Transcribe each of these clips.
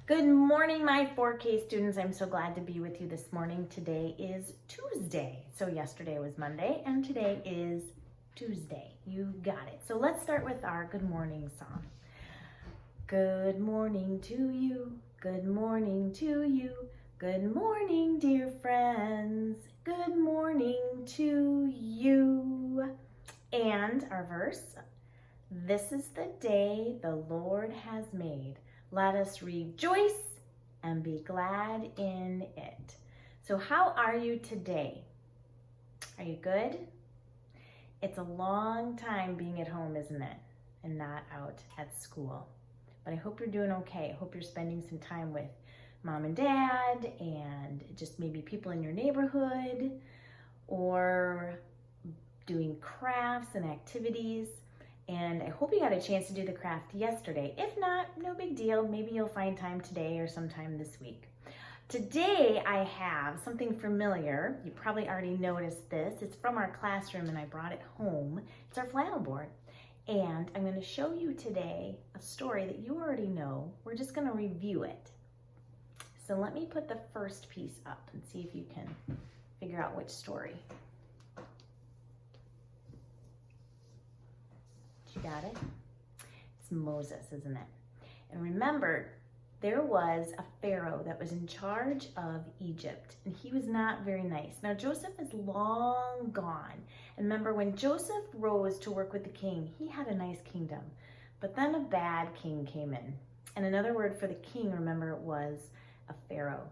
Good morning, my 4K students. I'm so glad to be with you this morning. Today is Tuesday. So yesterday was Monday and today is Tuesday. You got it. So let's start with our good morning song. Good morning to you. Good morning to you. Good morning, dear friends. Good morning to you. And our verse, this is the day the Lord has made. Let us rejoice and be glad in it. So how are you today? Are you good? It's a long time being at home, isn't it? And not out at school. But I hope you're doing okay. I hope you're spending some time with mom and dad and just maybe people in your neighborhood or doing crafts and activities. And I hope you got a chance to do the craft yesterday. If not, no big deal. Maybe you'll find time today or sometime this week. Today I have something familiar. You probably already noticed this. It's from our classroom and I brought it home. It's our flannel board. And I'm going to show you today a story that you already know. We're just going to review it. So let me put the first piece up and see if you can figure out which story. You got it? It's Moses, isn't it? And remember, there was a Pharaoh that was in charge of Egypt, and he was not very nice. Now, Joseph is long gone. And remember, when Joseph rose to work with the king, he had a nice kingdom. But then a bad king came in. And another word for the king, remember, was a Pharaoh.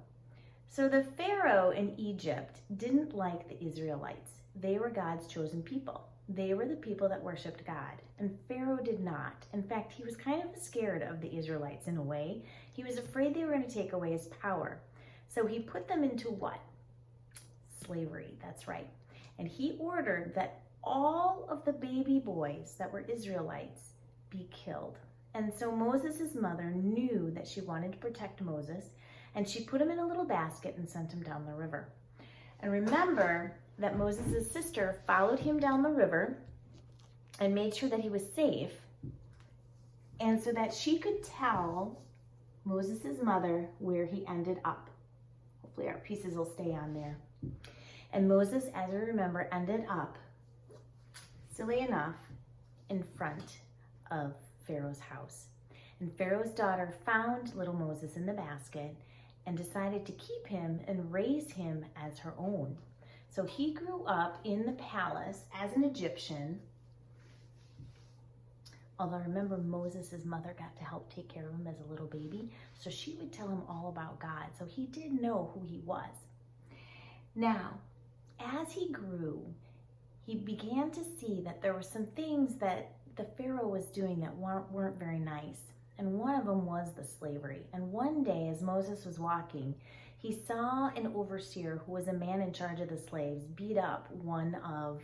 So the Pharaoh in Egypt didn't like the Israelites. They were God's chosen people. They were the people that worshiped God, and Pharaoh did not. In fact, he was kind of scared of the Israelites in a way. He was afraid they were going to take away his power. So he put them into what? Slavery, that's right. And he ordered that all of the baby boys that were Israelites be killed. And so Moses' mother knew that she wanted to protect Moses, and she put him in a little basket and sent him down the river. And remember that Moses' sister followed him down the river and made sure that he was safe, and so that she could tell Moses' mother where he ended up. Hopefully our pieces will stay on there. And Moses, as we remember, ended up, silly enough, in front of Pharaoh's house. And Pharaoh's daughter found little Moses in the basket and decided to keep him and raise him as her own. So he grew up in the palace as an Egyptian. Although remember, Moses' mother got to help take care of him as a little baby. So she would tell him all about God. So he did know who he was. Now, as he grew, he began to see that there were some things that the Pharaoh was doing that weren't very nice. And one of them was the slavery. And one day, as Moses was walking, he saw an overseer who was a man in charge of the slaves beat up one of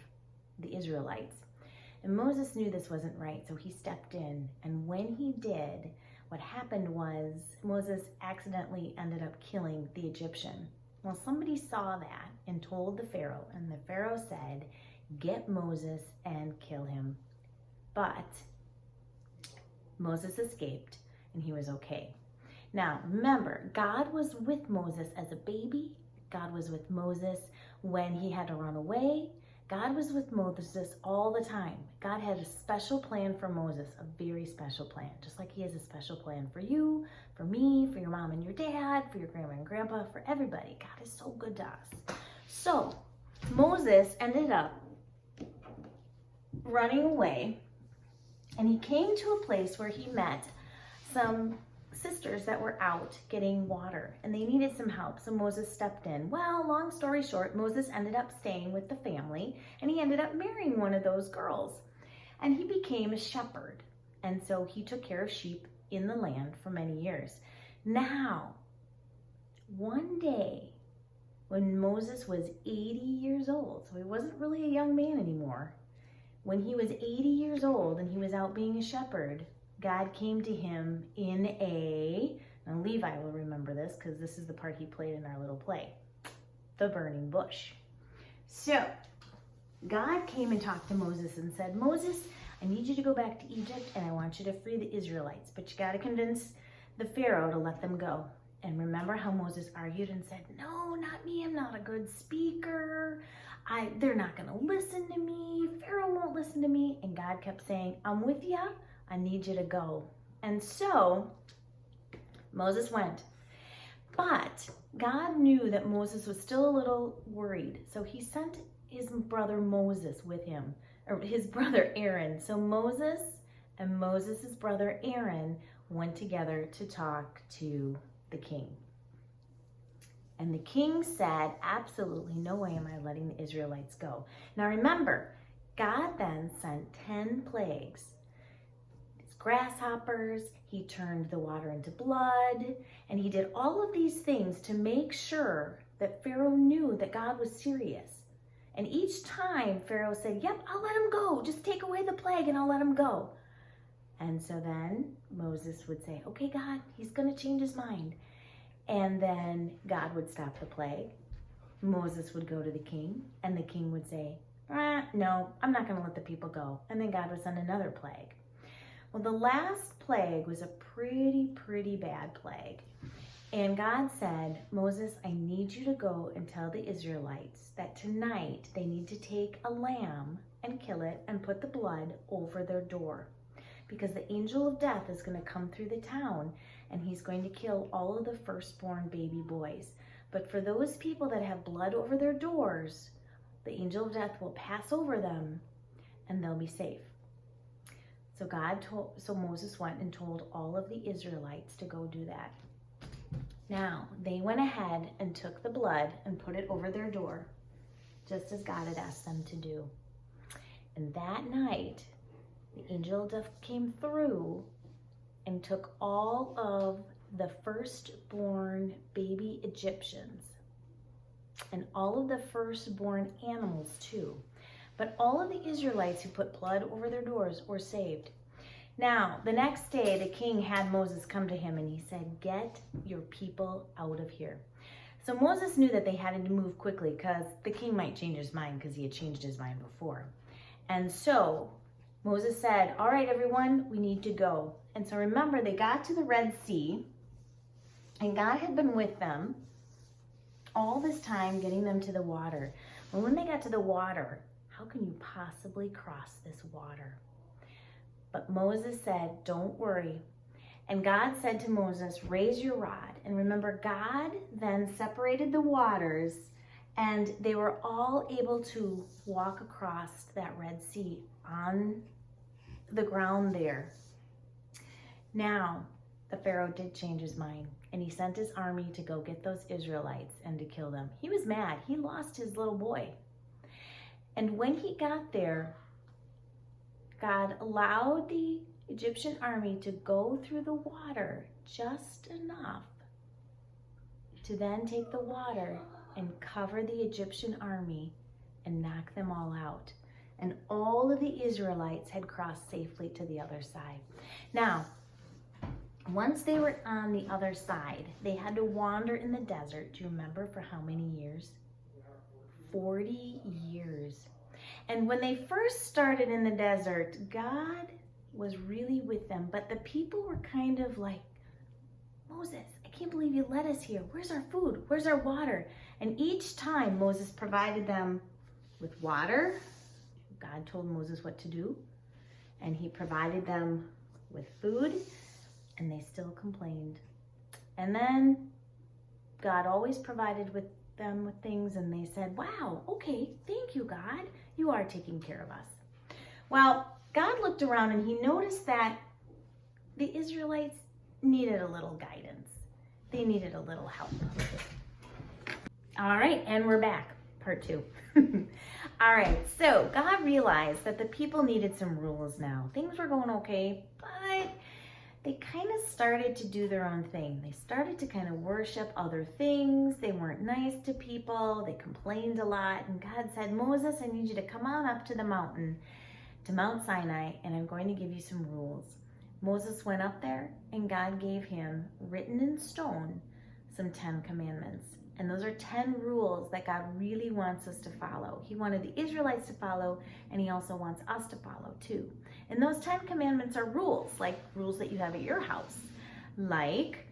the Israelites. And Moses knew this wasn't right, so he stepped in. And when he did, what happened was Moses accidentally ended up killing the Egyptian. Well, somebody saw that and told the Pharaoh, and the Pharaoh said, "Get Moses and kill him." But Moses escaped and he was okay. Now, remember, God was with Moses as a baby. God was with Moses when he had to run away. God was with Moses all the time. God had a special plan for Moses, a very special plan, just like he has a special plan for you, for me, for your mom and your dad, for your grandma and grandpa, for everybody. God is so good to us. So Moses ended up running away, and he came to a place where he met some sisters that were out getting water, and they needed some help, so Moses stepped in. Well, long story short, Moses ended up staying with the family, and he ended up marrying one of those girls, and he became a shepherd, and so he took care of sheep in the land for many years. Now, one day, when Moses was 80 years old, so he wasn't really a young man anymore, when he was 80 years old and he was out being a shepherd, God came to him in now Levi will remember this because this is the part he played in our little play, the burning bush. So God came and talked to Moses and said, "Moses, I need you to go back to Egypt and I want you to free the Israelites, but you got to convince the Pharaoh to let them go. And remember how Moses argued and said, no, not me, I'm not a good speaker. They're not going to listen to me. Pharaoh won't listen to me. And God kept saying, I'm with you. I need you to go. And so Moses went. But God knew that Moses was still a little worried. So he sent his brother Moses with him, or his brother Aaron. So Moses and Moses' brother Aaron went together to talk to the king. And the king said, absolutely no way am I letting the Israelites go. Now remember, God then sent 10 plagues. These grasshoppers, he turned the water into blood, and he did all of these things to make sure that Pharaoh knew that God was serious. And each time Pharaoh said, yep, I'll let him go. Just take away the plague and I'll let him go. And so then Moses would say, okay, God, he's going to change his mind. And then God would stop the plague. Moses would go to the king, and the king would say, no, I'm not going to let the people go. And then God would send another plague. Well, the last plague was a pretty bad plague. And God said, Moses, I need you to go and tell the Israelites that tonight they need to take a lamb and kill it and put the blood over their door. Because the angel of death is going to come through the town and he's going to kill all of the firstborn baby boys. But for those people that have blood over their doors, the angel of death will pass over them and they'll be safe. So Moses went and told all of the Israelites to go do that. Now, they went ahead and took the blood and put it over their door, just as God had asked them to do. And that night, the angel of death came through and took all of the firstborn baby Egyptians and all of the firstborn animals too. But all of the Israelites who put blood over their doors were saved. Now, the next day, the king had Moses come to him and he said, get your people out of here. So Moses knew that they had to move quickly because the king might change his mind because he had changed his mind before. And so Moses said, all right, everyone, we need to go. And so remember, they got to the Red Sea, and God had been with them all this time getting them to the water. Well, when they got to the water, how can you possibly cross this water? But Moses said, don't worry. And God said to Moses, raise your rod. And remember, God then separated the waters, and they were all able to walk across that Red Sea on the ground there. Now, the Pharaoh did change his mind, and he sent his army to go get those Israelites and to kill them. He was mad. He lost his little boy. And when he got there, God allowed the Egyptian army to go through the water just enough to then take the water and cover the Egyptian army and knock them all out. And all of the Israelites had crossed safely to the other side. Now, once they were on the other side, they had to wander in the desert. Do you remember for how many years? 40 years. And when they first started in the desert, God was really with them. But the people were kind of like, Moses, I can't believe you led us here. Where's our food? Where's our water? And each time Moses provided them with water. God told Moses what to do. And he provided them with food. And they still complained. And then God always provided them with things, and they said, wow, okay, thank you, God. You are taking care of us. Well, God looked around and he noticed that the Israelites needed a little guidance. They needed a little help. All right, and we're back, part 2. All right, so God realized that the people needed some rules now. Things were going okay, but they kind of started to do their own thing. They started to kind of worship other things. They weren't nice to people. They complained a lot. And God said, Moses, I need you to come on up to the mountain, to Mount Sinai, and I'm going to give you some rules. Moses went up there, and God gave him, written in stone, some 10 commandments. And those are 10 rules that God really wants us to follow. He wanted the Israelites to follow, and he also wants us to follow too. And those 10 commandments are rules, like rules that you have at your house. Like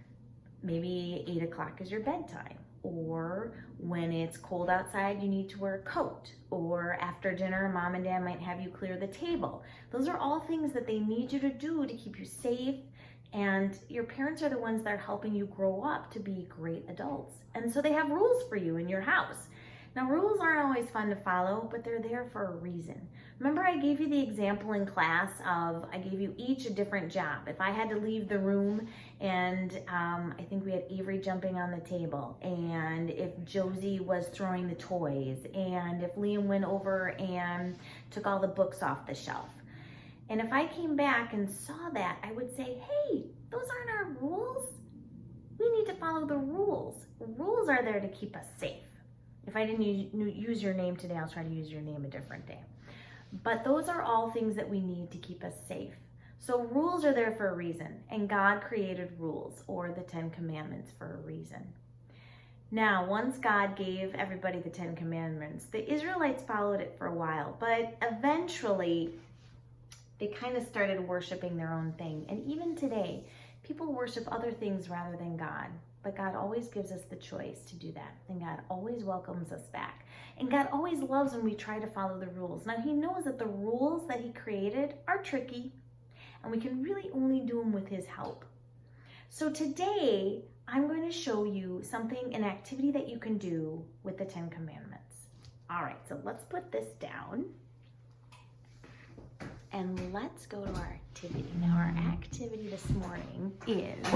maybe 8 o'clock is your bedtime, or when it's cold outside, you need to wear a coat, or after dinner, mom and dad might have you clear the table. Those are all things that they need you to do to keep you safe, and your parents are the ones that are helping you grow up to be great adults. And so they have rules for you in your house. Now, rules aren't always fun to follow, but they're there for a reason. Remember, I gave you the example in class of, I gave you each a different job. If I had to leave the room and I think we had Avery jumping on the table, and if Josie was throwing the toys, and if Liam went over and took all the books off the shelf. And if I came back and saw that, I would say, hey, those aren't our rules. We need to follow the rules. Rules are there to keep us safe. If I didn't use your name today, I'll try to use your name a different day. But those are all things that we need to keep us safe. So rules are there for a reason, and God created rules, or the 10 Commandments, for a reason. Now, once God gave everybody the 10 Commandments, the Israelites followed it for a while, but eventually they kind of started worshiping their own thing. And even today, people worship other things rather than God. But God always gives us the choice to do that. And God always welcomes us back. And God always loves when we try to follow the rules. Now, He knows that the rules that He created are tricky, and we can really only do them with His help. So today, I'm going to show you something, an activity that you can do with the 10 Commandments. All right, so let's put this down. And let's go to our activity. Now, our activity this morning is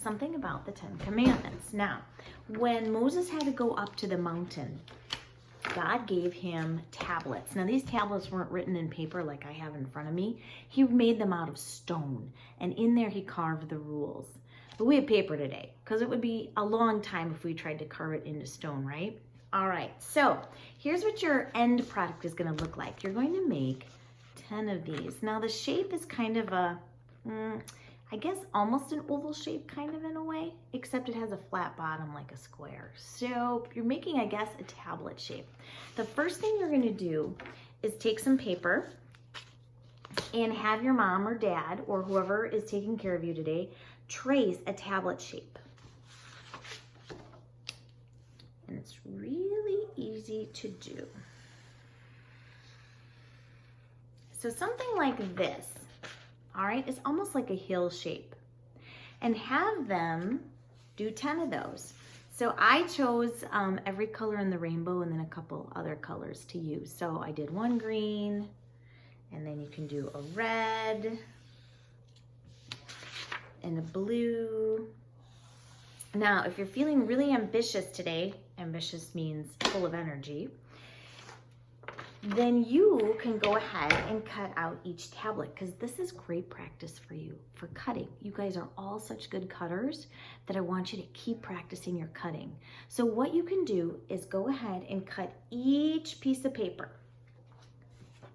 something about the 10 Commandments. Now, when Moses had to go up to the mountain, God gave him tablets. Now, these tablets weren't written in paper like I have in front of me. He made them out of stone, and in there he carved the rules. But we have paper today, because it would be a long time if we tried to carve it into stone, right? All right, so here's what your end product is going to look like. You're going to make 10 of these. Now the shape is kind of a, I guess almost an oval shape kind of in a way, except it has a flat bottom like a square. So you're making, I guess, a tablet shape. The first thing you're going to do is take some paper and have your mom or dad or whoever is taking care of you today trace a tablet shape. And it's really easy to do. So something like this, all right, it's almost like a hill shape. And have them do 10 of those. So I chose every color in the rainbow and then a couple other colors to use. So I did one green, and then you can do a red, and a blue. Now, if you're feeling really ambitious today, ambitious means full of energy, then you can go ahead and cut out each tablet, because this is great practice for you for cutting. You guys are all such good cutters that I want you to keep practicing your cutting. So what you can do is go ahead and cut each piece of paper.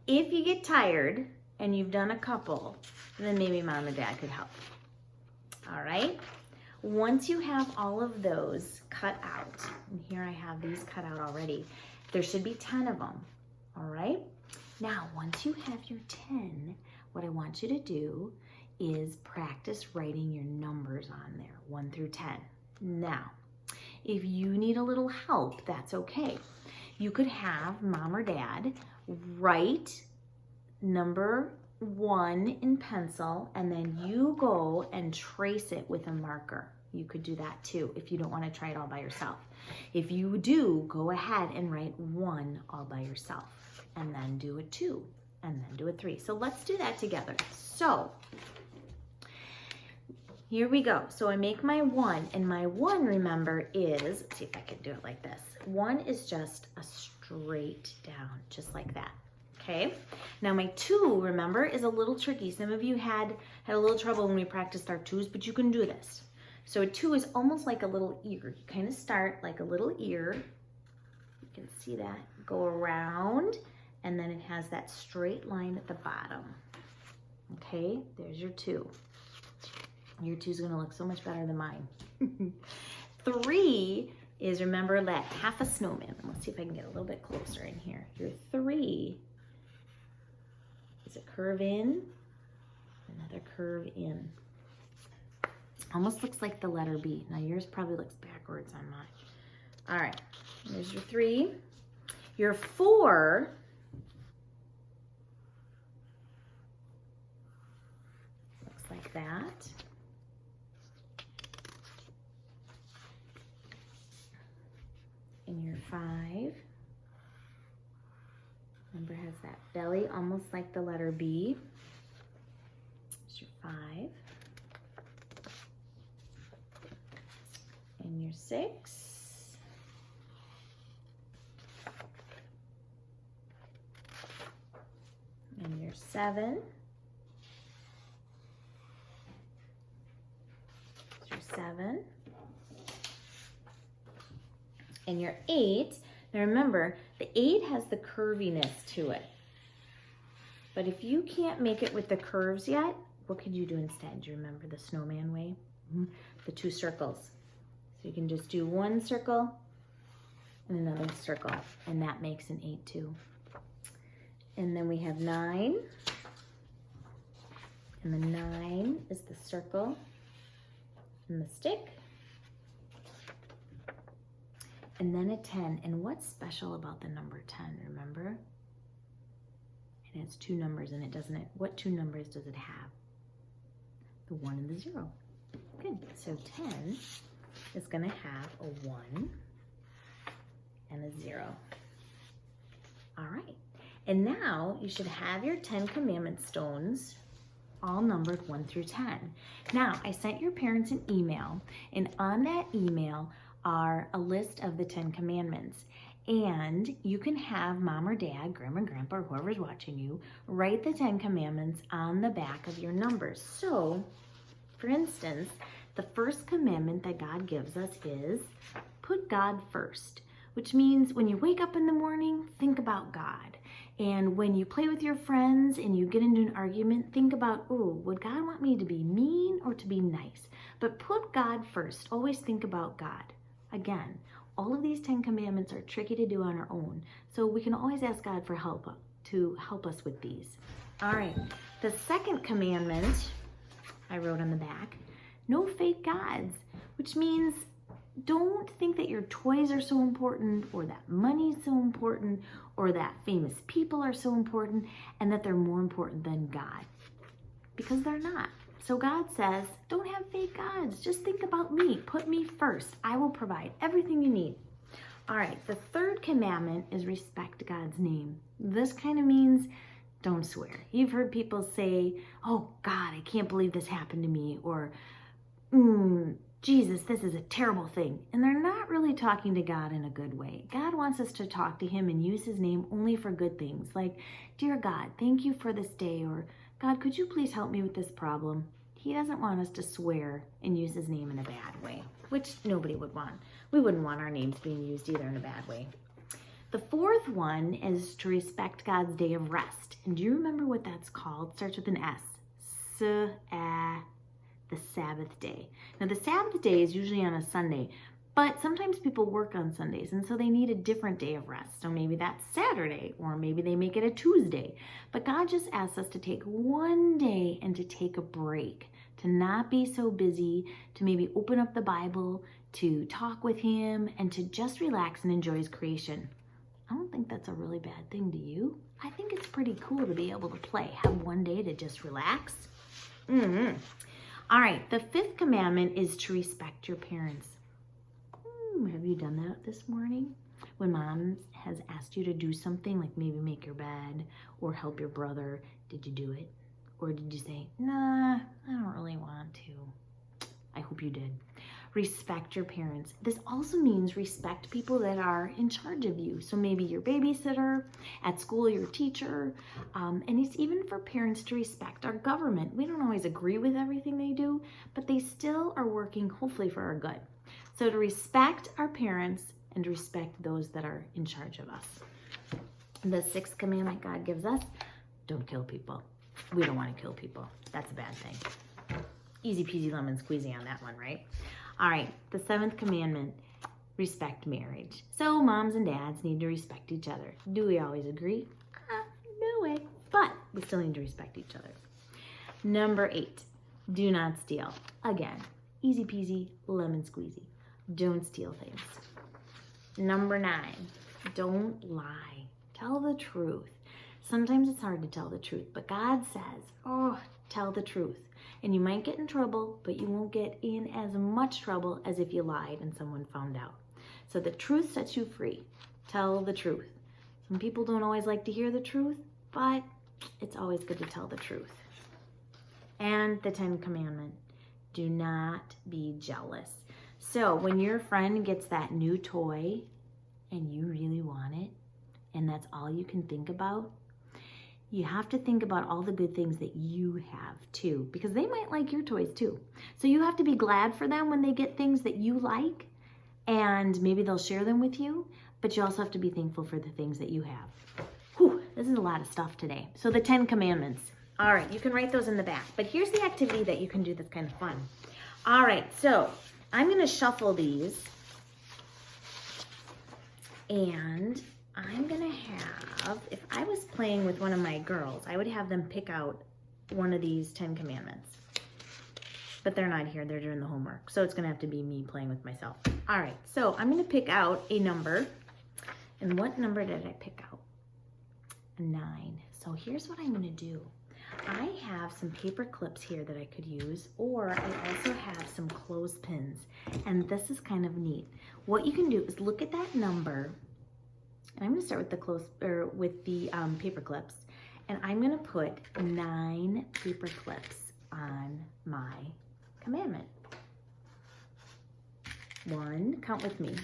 If you get tired and you've done a couple, then maybe mom and dad could help. All right. Once you have all of those cut out, and here I have these cut out already, there should be 10 of them. All right. Now, once you have your 10, what I want you to do is practice writing your numbers on there, 1 through 10. Now, if you need a little help, that's okay. You could have mom or dad write number 1 in pencil, and then you go and trace it with a marker. You could do that too if you don't want to try it all by yourself. If you do, go ahead and write 1 all by yourself, and then do a 2, and then do a 3. So let's do that together. So here we go. So I make my 1, and my 1, remember, is, let's see if I can do it like this. 1 is just a straight down, just like that. Okay, now my 2, remember, is a little tricky. Some of you had a little trouble when we practiced our 2s, but you can do this. So a 2 is almost like a little ear. You kind of start like a little ear. You can see that. Go around, and then it has that straight line at the bottom. Okay, there's your 2. Your 2 is going to look so much better than mine. 3 is, remember, that half a snowman. Let's see if I can get a little bit closer in here. Your 3 is a curve in, another curve in. Almost looks like the letter B. Now yours probably looks backwards on mine. All right, there's your 3. Your 4 looks like that. And your 5, remember, has that belly almost like the letter B. There's your 5. And your 6. And your 7. There's your 7. And your 8. Now remember, the 8 has the curviness to it. But if you can't make it with the curves yet, what could you do instead? Do you remember the snowman way? The 2 circles. So you can just do 1 circle and another circle, and that makes an 8 too. And then we have 9. And the 9 is the circle and the stick. And then a 10. And what's special about the number 10, remember? It has 2 numbers in it, doesn't it? What 2 numbers does it have? The 1 and the 0. Good. So 10 is going to have a 1 and a 0. All right. And now you should have your 10 commandment stones all numbered 1 through 10. Now, I sent your parents an email, and on that email are a list of the 10 commandments. And you can have mom or dad, grandma and grandpa, or whoever's watching you, write the 10 commandments on the back of your numbers. So, for instance, the first commandment that God gives us is put God first, which means when you wake up in the morning, think about God. And when you play with your friends and you get into an argument, think about, oh, would God want me to be mean or to be nice? But put God first. Always think about God. Again, all of these 10 commandments are tricky to do on our own, so we can always ask God for help to help us with these. All right, the second commandment I wrote on the back, no fake gods, which means don't think that your toys are so important, or that money is so important, or that famous people are so important, and that they're more important than God, because they're not. So God says, don't have fake gods. Just think about me. Put me first. I will provide everything you need. All right, the third commandment is respect God's name. This kind of means don't swear. You've heard people say, oh God, I can't believe this happened to me, or Jesus, this is a terrible thing. And they're not really talking to God in a good way. God wants us to talk to him and use his name only for good things, like, dear God, thank you for this day, or God, could you please help me with this problem? He doesn't want us to swear and use his name in a bad way, which nobody would want. We wouldn't want our names being used either in a bad way. The fourth one is to respect God's day of rest. And do you remember what that's called? It starts with an S. The Sabbath day. Now, the Sabbath day is usually on a Sunday, but sometimes people work on Sundays, and so they need a different day of rest. So maybe that's Saturday, or maybe they make it a Tuesday. But God just asks us to take one day and to take a break, to not be so busy, to maybe open up the Bible, to talk with him, and to just relax and enjoy his creation. I don't think that's a really bad thing, do you? I think it's pretty cool to be able to play, have one day to just relax. All right, the fifth commandment is to respect your parents. Have you done that this morning? When mom has asked you to do something, like maybe make your bed or help your brother, did you do it? Or did you say, nah, I don't really want to? I hope you did. Respect your parents. This also means respect people that are in charge of you. So maybe your babysitter, at school your teacher, and it's even for parents to respect our government. We don't always agree with everything they do, but they still are working hopefully for our good. So to respect our parents and to respect those that are in charge of us. The sixth commandment God gives us, don't kill people. We don't want to kill people. That's a bad thing. Easy peasy lemon squeezy on that one, right? All right, the seventh commandment, respect marriage. So moms and dads need to respect each other. Do we always agree? No way, but we still need to respect each other. Number 8, do not steal. Again, Easy peasy, lemon squeezy. Don't steal things. Number 9, don't lie. Tell the truth. Sometimes it's hard to tell the truth, but God says, oh, tell the truth. And you might get in trouble, but you won't get in as much trouble as if you lied and someone found out. So the truth sets you free. Tell the truth. Some people don't always like to hear the truth, but it's always good to tell the truth. And the 10th commandment, do not be jealous. So when your friend gets that new toy and you really want it, and that's all you can think about, you have to think about all the good things that you have too, because they might like your toys too. So you have to be glad for them when they get things that you like, and maybe they'll share them with you, but you also have to be thankful for the things that you have. Whew, this is a lot of stuff today. So the 10 commandments. All right, you can write those in the back, but here's the activity that you can do that's kind of fun. All right, so I'm gonna shuffle these, and I'm gonna have, if I was playing with one of my girls, I would have them pick out one of these 10 commandments. But they're not here, they're doing the homework. So it's gonna have to be me playing with myself. All right, so I'm gonna pick out a number. And what number did I pick out? A 9. So here's what I'm gonna do. I have some paper clips here that I could use, or I also have some clothespins. And this is kind of neat. What you can do is look at that number. And I'm gonna start with the paper clips, and I'm gonna put 9 paper clips on my commandment. 1, count with me.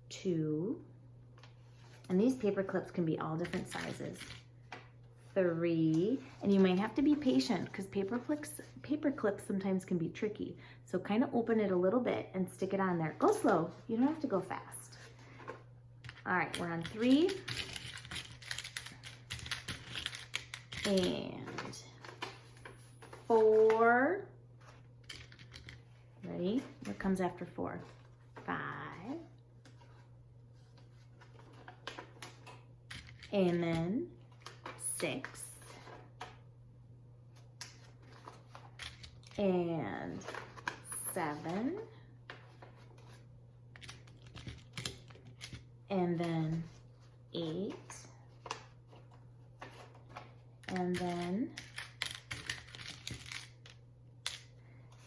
2, and these paper clips can be all different sizes. 3, and you might have to be patient because paper clips sometimes can be tricky. So kind of open it a little bit and stick it on there. Go slow, you don't have to go fast. All right, we're on 3. And 4. Ready? What comes after 4? 5. And then 6. And 7. And then 8, and then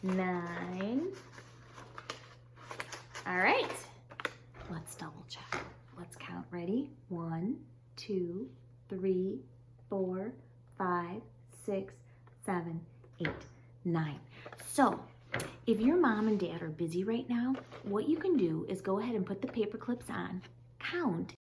9. All right, let's double check. Let's count. Ready? 1, 2, 3, 4, 5, 6, 7, 8, 9. So if your mom and dad are busy right now, what you can do is go ahead and put the paper clips on, count,